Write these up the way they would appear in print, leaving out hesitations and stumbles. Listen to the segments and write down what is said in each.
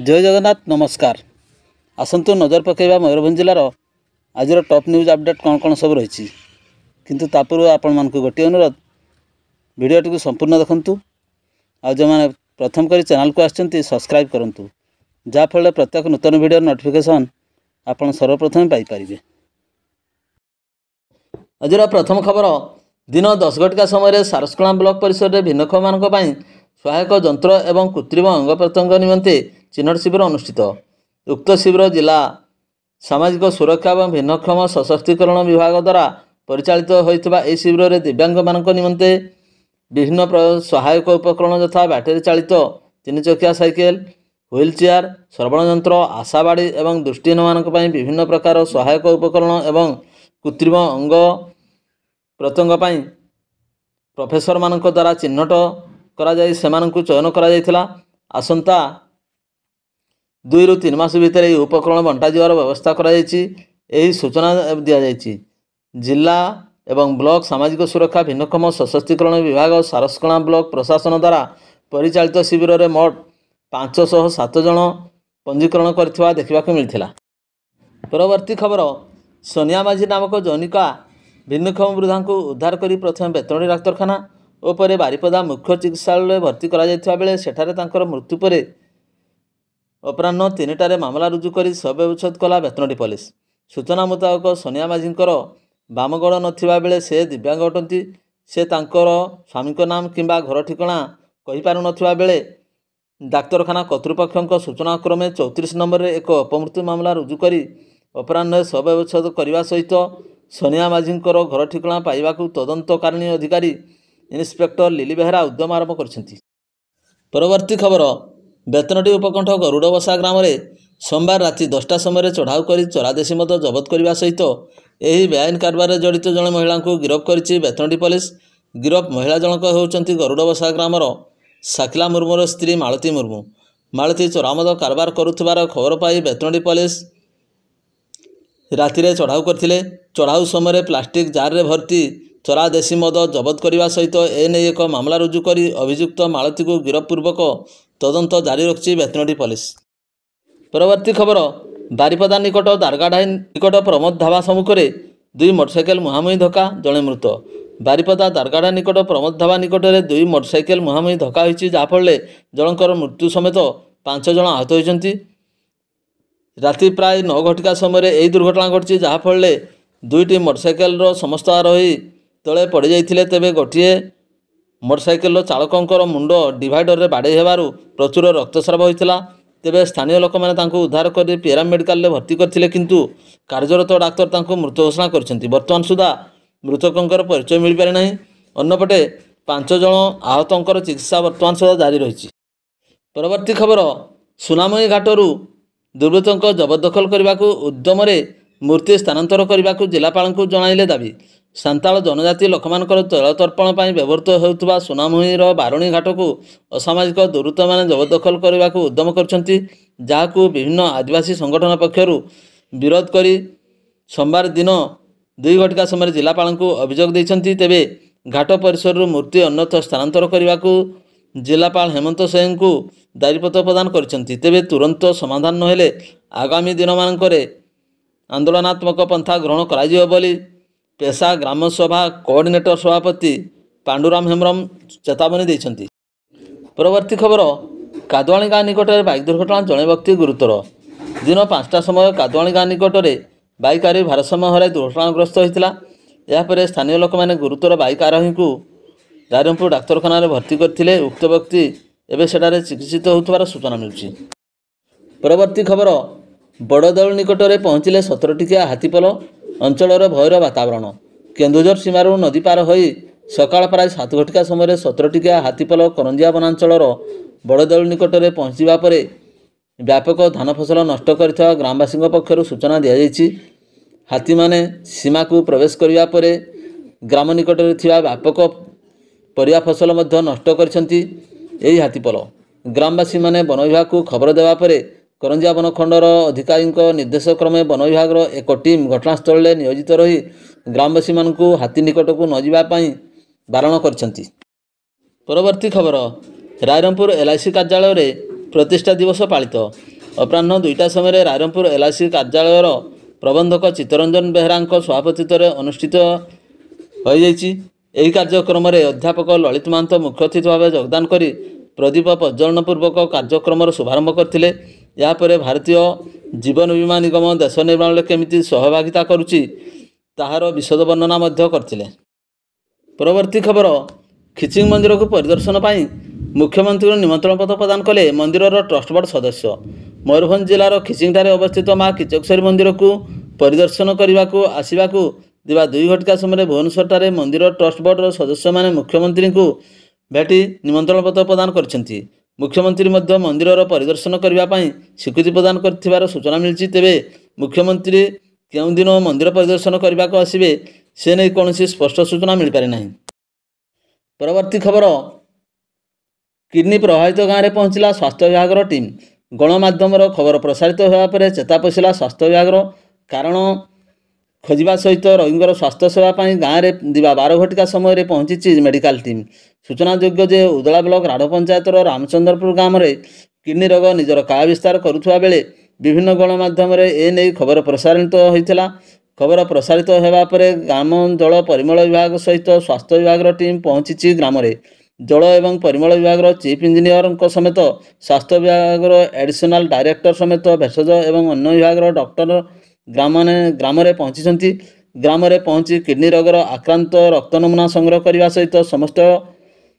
जय जगन्नाथ नमस्कार। आसतु नजर पकेबा मयूरभंज जिलार आज टॉप न्यूज अपडेट कौन कौन सब रही किंतु तापूर्व आपण मानक गोटे अनुरोध वीडियोटी को संपूर्ण देखंतु आ जो मैंने प्रथम करी चैनल को आछंती सब्सक्राइब करंतु जाफल प्रत्येक नूतन वीडियो नोटिफिकेशन आपण सर्वप्रथम पाई परिबे। आज प्रथम खबर दिन 10 घटिका समय सारस्कला ब्लॉक परिसर में भिन्नक्षम मानक पई सहायक जंत्र एवं कृत्रिम अंग प्रत्यंग निमंते चिन्हट शिविर अनुष्ठित। उक्त शिविर जिला सामाजिक सुरक्षा और भिन्नक्षम सशक्तिकरण विभाग द्वारा परिचालित होता यह शिविर में दिव्यांग मानक निमंते विभिन्न सहायक उपकरण यथा बैटेरी चालित 3 चकिया साइकेल, व्हील चेयर, श्रवण यंत्र, आशाबाड़ी और दृष्टिहीन मानक पई विभिन्न प्रकार सहायक उपकरण एवं कृत्रिम अंग प्रत्यंग पई प्रोफेसर मानक द्वारा चिन्हट करा जाय सेमानंकु चयन करा जायथिला। आसंता 2 ରୁ 3 मास भितर यह उपकरण बंटा जिवार व्यवस्था करा जायछि। एही सूचना दिया जायछि। जिला एवं ब्लॉक सामाजिक सुरक्षा भिन्नक्षम सशक्तिकरण विभाग सारस्कला ब्लॉक प्रशासन द्वारा परिचालित शिविर में मोट 507 जन पंजीकरण करथिबा देखिबाकु मिलिथिला। परवर्ती खबर सोनिया माझी नामक जौनिका भिन्नक्षम वृद्धा को उद्धार करी प्रथम बेतनटी डाक्तरखाना और परे बारिपदा मुख्य चिकित्सालय भर्ती करा जायथिबा बेले सेठारे तांकर मृत्यु परे अपराह्न 3टारे मामला रुजु करी शव उच्छेद कला बेतनटी पुलिस। सूचना मुताबक सोनिया माझींकर बामगड़ नथिबा बेले से दिव्यांग अटंती। से तांकर स्वामी नाम किंबा घर ठिकाना कहि पारु नथिबा बेले डाक्तरखाना कर्तृपक्षों सूचना क्रमे 34 नंबर रे एक अपमृत्यु मामला रुजु करी अपराह्न शव उच्छेद करने सहित सोनिया माझींकर घर ठिकाना पाइबाकू तदंतकारिणी अधिकारी इन्स्पेक्टर लिली बेहरा उद्यम आरंभ कर। परवर्ती खबर बेतनटी उपकंठ गरुड़बसा ग्राम में सोमवार राति 10टा समय चढ़ाऊ कर चरादेशी मद जबत करने सहित यह बेआईन कारबार में जड़ित जड़े महिला को गिरफ कर बेतनटी पुलिस। गिरफ महिला जनक होउचंती गरुड़बसा ग्रामर साकिला मुर्मूर स्त्री मालती मुर्मू। मालती चरामद कारबार करुथिबार खबर पाई बेतनटी पुलिस राति चढ़ाऊ करथिले। चढ़ाऊ समय प्लास्टिक जार रे भर्ती चरा देशी मद जबत करने सहित एने एक मामला रुजु कर अभियुक्त मालती को गिरफ पूर्वक तदंत जारी रखी बेतनटी पुलिस। परवर्ती खबर बारिपदा निकट दारगाढ़ाई निकट प्रमोद धावा सम्मुख में 2 मोटरसाइकेल मुहांमुही धक्का जड़े मृत। बारिपदा दारगाढ़ा निकट प्रमोद धावा निकट में 2 मोटरसाइकेल मुहांमुही धक्का होती जहाँफल जनकर मृत्यु समेत 5 जन आहत होती। राति प्राय 9 घटिका समय यही दुर्घटना घटी जहाँफल 2टी मोटरसाइकेल समस्त आरोही तले पड़ जाते। तेबे गोटे मोटरसाइकेल चालकर मुंड डिवाइडर रे बाड़े हेबारु प्रचुर रक्तस्राव होता। तेबे स्थानीय लोक मैंने उद्धार कर पेरा मेडिकल भर्ती करथिले किंतु कार्यरत डाक्तर तांको मृत घोषणा करछन्ती। वर्तमान सुधा मृतकंकर परिचय मिल पारि नाही। अन्यपटे 5 जन आहतंकर चिकित्सा वर्तमान सुधा जारी रही। परवर्ती खबर सुनामई घाटरू दुर्वृत्तों जबरदखल करने को उद्यम मूर्ति स्थानांतर करने को जिलापाल को जणाइले दाबी। सांताल जनजाति लोकमानकर तैल तर्पण पर व्यवहृत होता सुनामुहीर बारुणी घाट को असामाजिक दुर्वृत्त मैंने जबरदखल करने को उद्यम करछन्ती, जहां विभिन्न आदिवासी संगठन पक्षर विरोध कर सोमवार दिन 2 घटिका समय जिलापाल को अभियोग देछन्ती। तेबे घाट परिसर मूर्ति अन्यत्र स्थानांतर करने को जिलापाल हेमंत सोरेन को दायीपत्र प्रदान करछन्ती। तेबे तुरंत समाधान नहेले आगामी दिन मानकरे आंदोलनात्मक पंथा ग्रहण कराजियो बोली पेशा ग्राम सभा कोऑर्डिनेटर सभापति पांडुराम हेम्ब्रम चेतावनी देछन्ती। परवर्ती खबर कादवाणी गाँ निकट में बाइक दुर्घटना जड़े व्यक्ति गुरुतर। दिन 5टा समय कादवाणी गाँ निकट में बाइक आरोही भारसाम्य हराई दुर्घटनाग्रस्त होता। यापर स्थानीय लोक मैंने गुरुतर बाइक आरोही को रायरंगपुर डाक्तरखाना भर्ती करथिले। उक्त व्यक्ति एवं सेठारे चिकित्सित होउथबार सूचना मिलुछि। परवर्ती खबर बड़देउल निकट में पहुँचिले 17 टिकिया हाथीपल अंचल भयर वातावरण। केन्दुझर सीमारू नदी पार हो सकाळ प्राय 7 घटिका समय 17 टिकिया हाथीपल करंजिया वनांचल बड़देउल निकट में पहुँचवा पर व्यापक धान फसल नष्ट कर ग्रामवासी पक्षर सूचना दी जाइछि। हाथी माने सीमा को प्रवेश करने पर ग्राम निकट में व्यापक परिया फसल मध्य नष्ट करछन्ती। यही हाथीपल ग्रामवासी माने वन विभाग को खबर देवा परे करंजिया वनखंडर अधिकारी निर्देश क्रमे वन विभाग एक टीम घटनास्थल में नियोजित रही ग्रामवासी मानकु हाथी निकट को न जावाई बारण करछन्ती। परवर्ती खबर रायरंगपुर LIC कार्यालय में प्रतिष्ठा दिवस पालित। अपराह्न 2टा समय रायरंगपुर LIC कार्यालयर प्रबंधक चित्तरंजन बेहरांक सभापतित्व में अनुष्ठित हो यही कार्यक्रम में अध्यापक ललित महंत मुख्य अतिथि भाव योगदान करी प्रदीप प्रज्वलन पूर्वक कार्यक्रम शुभारंभ करते। यापर भारतीय जीवन बीमा निगम देश निर्माण केमिति सहभागिता करुच्ची ताहार विशद वर्णना करते। परवर्ती खबर खिचिंग मंदिर को परिदर्शन पर मुख्यमंत्री निमंत्रण पत्र प्रदान कले मंदिर ट्रस्ट बोर्ड सदस्य। मयूरभंज जिलार खिचिंगठारे अवस्थित माँ किचकेश्वरी मंदिर को परिदर्शन करने को आसवाक दिवा 2 घटिका समय भुवनेश्वर मंदिर ट्रस्ट बोर्ड सदस्य मैंने मुख्यमंत्री को भेटी निमंत्रण पत्र प्रदान करछंती। मुख्यमंत्री मंदिर परिदर्शन करने स्वीकृति प्रदान कर सूचना मिली। तेबे मुख्यमंत्री केउं दिन मंदिर परिदर्शन करने को आसवे से नहीं कौन स्पष्ट सूचना मिल पारि नहीं। परवर्ती खबर किडनी प्रभावित गाँव में पहुंचला स्वास्थ्य विभाग टीम। गणमाध्यम खबर प्रसारित होगा पर चेता पशिला स्वास्थ्य विभाग कारण खोजा सहित रोगीर स्वास्थ्य सेवा गाँव में दिवा 12 घटिका समय पहुंची मेडिकल टीम। सूचनायोग्य जे उदला ब्लॉक राढ़ पंचायतर रामचंद्रपुर गाँव में किडनी रोग निजर काया विस्तार करुवा बेले विभिन्न गणमाध्यम एने खबर प्रसारित होता। खबर प्रसारित होगा पर ग्राम जल परिमल विभाग सहित स्वास्थ्य विभाग टीम पहुंची ग्राम में जल एवं परिमल विभाग चीफ इंजीनियर समेत स्वास्थ्य विभाग एडिशनल डायरेक्टर समेत भेषज एवं अन्य विभाग डॉक्टर ग्राम में पहुंची। ग्राम में पहुंची किडनी रोगर आक्रांत रक्त नमूना संग्रह करने सहित समस्त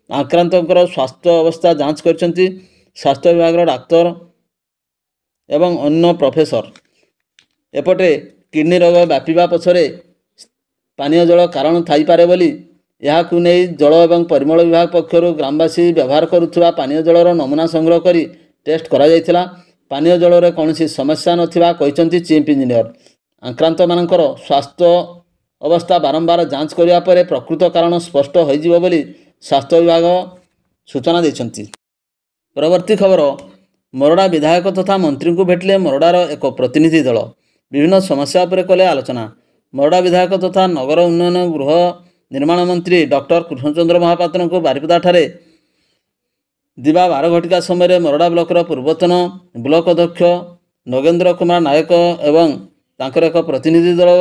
आक्रांतर स्वास्थ्य अवस्था जांच कर स्वास्थ्य विभाग डाक्तर एवं अन्य प्रोफेसर। एपटे किडनी रोग व्यापीवा पछरे पानीय जल कारण थाईपारे बोली यहाकु नहीं जल एवं परिमल विभाग पक्षर ग्रामवासी व्यवहार करुवा पानीय जलर नमूना संग्रह करी टेस्ट करा जायथिला। पानीय जल में कौन समस्या नथिबा कहिसंती चीफ इंजीनियर। आक्रांत मानकर स्वास्थ्य अवस्था बारंबार जांच करिया परे प्रकृत कारण स्पष्ट होइजिबो बोली स्वास्थ्य विभाग सूचना देछंती। परवर्ती खबर मोरडा विधायक तथा मंत्री को भेटले मोरडार एक प्रतिनिधि दल। विभिन्न समस्या पर कले आलोचना। मोरडा विधायक तथा नगर उन्नयन गृह निर्माण मंत्री डॉक्टर कृष्णचंद्र महापात्र को बारिपदा ठारे दिवा 12 घटिका समय मोरडा ब्लॉकर पूर्वतन ब्लॉक अध्यक्ष नगेंद्र कुमार नायक एवं तांकर एक प्रतिनिधि दल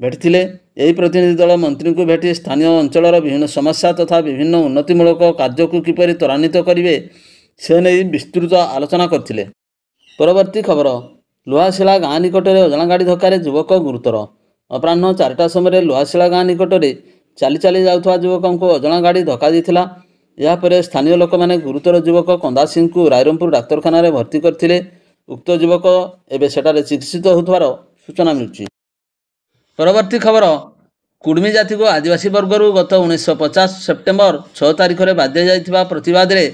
भेटिथिले। यही प्रतिनिधि दल मंत्री को भेटी स्थानीय अंचलर विभिन्न समस्या तथा विभिन्न उन्नतिमूलक कार्य को किपरि त्वरान्वित करिवे से नहीं विस्तृत आलोचना करथिले। परवर्ती खबर लुहाशिला गाँ निकट में अजणा गाड़ी धक्का युवक गुरुतर। अपराह्न 4टा समय लुहाशिला गाँ निकट में चली चली जाउथवा युवक को अजणा गाड़ी धक्का देथिला। यापर स्थानीय लोक मैंने गुरुतर युवक कंदा सिंह को रायरंगपुर डाक्तखाना भर्ती करथिले। उक्त युवक एवं सेठारे चिकित्सित होथवार सूचना मिलुछि। परवर्ती खबर कुर्मी जाति को आदिवासी वर्गर गत 1950 सेप्टेम्बर 6 तारिख में बाध्य जाइथिबा प्रतिवाद रे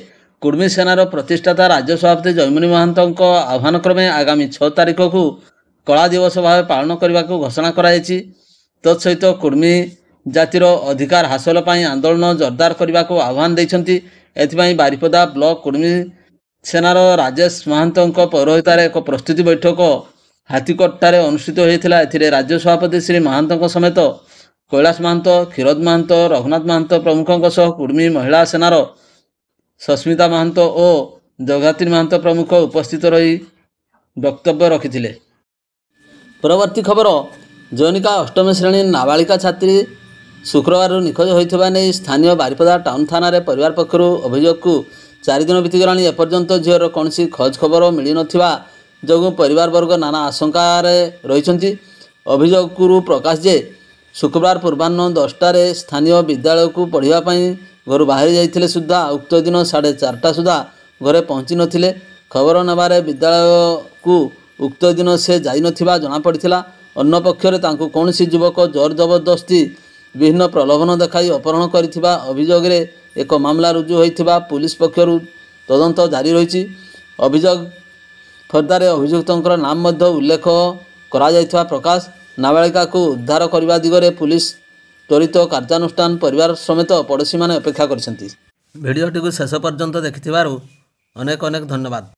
कुर्मी सेनार प्रतिष्ठाता राज्य सभापति जयमुनी महंतों आह्वान क्रमे आगामी 6 तारिख को कला दिवस भाव पालन करने को घोषणा कराई। तत्सहित कुर्मी जातिर अधिकार हासिल पर आंदोलन जोरदार करने को आह्वान देइछंती। एथिपाई बारिपदा ब्लॉक कुर्मी सेनार राजेश महंतों पौरोहितार एक प्रस्तुति बैठक हाथीकोटारे अनुष्ठित होता। एथिरे राज्य सभापति श्री महंतों समेत कैलाश महंत, क्षीरोद महंत, रघुनाथ महंत प्रमुखों सह कुर्मी महिला सेनार सस्मिता महंत और जगहाती महंत प्रमुख उपस्थित रही वक्तव्य रखिथिले। परवर्ती खबर जैनिका 8म श्रेणी नाबालिका छात्री शुक्रवार निखोज होता नहीं स्थानीय बारिपदा टाउन थाना परिवार पक्षर अभियोग को 4 दिन बीतीगलानी एपर्यंत झीर कौन खोज खबर मिल नथिबा जो परिवार वर्ग नाना आशंकार रही। अभियोग प्रकाश जे शुक्रवार पूर्वाह्न 10टारे स्थानीय विद्यालय को पढ़ाई घर बाहरी जाइथिले सुधा उक्त दिन 4:30 सुधा घरे पहुँची नथिले। खबर नेबारे विद्यालय को उक्त दिन से जाई नथिबा जଣା पड़िथिला। अन्य पक्षरे तांको कौनसी युवक जोर जबरदस्ती विभिन्न प्रलोभन देखाई अपहरण करिथिबा अभियोग रे एक मामला रुजु होइथिबा पुलिस पक्षरु तदंत जारी रही। अभियोग फर्दारे अभियुक्तंकर नाम मध्य उल्लेख करा जाइथिबा प्रकाश नाबालिका को उद्धार करने दिगरे पुलिस त्वरित कार्यानुष्ठान परिवार समेत पड़ोशी माने अपेक्षा करछंती। भिडियोटी को शेष पर्यंत देखिथिबारु अनेक अनेक धन्यवाद।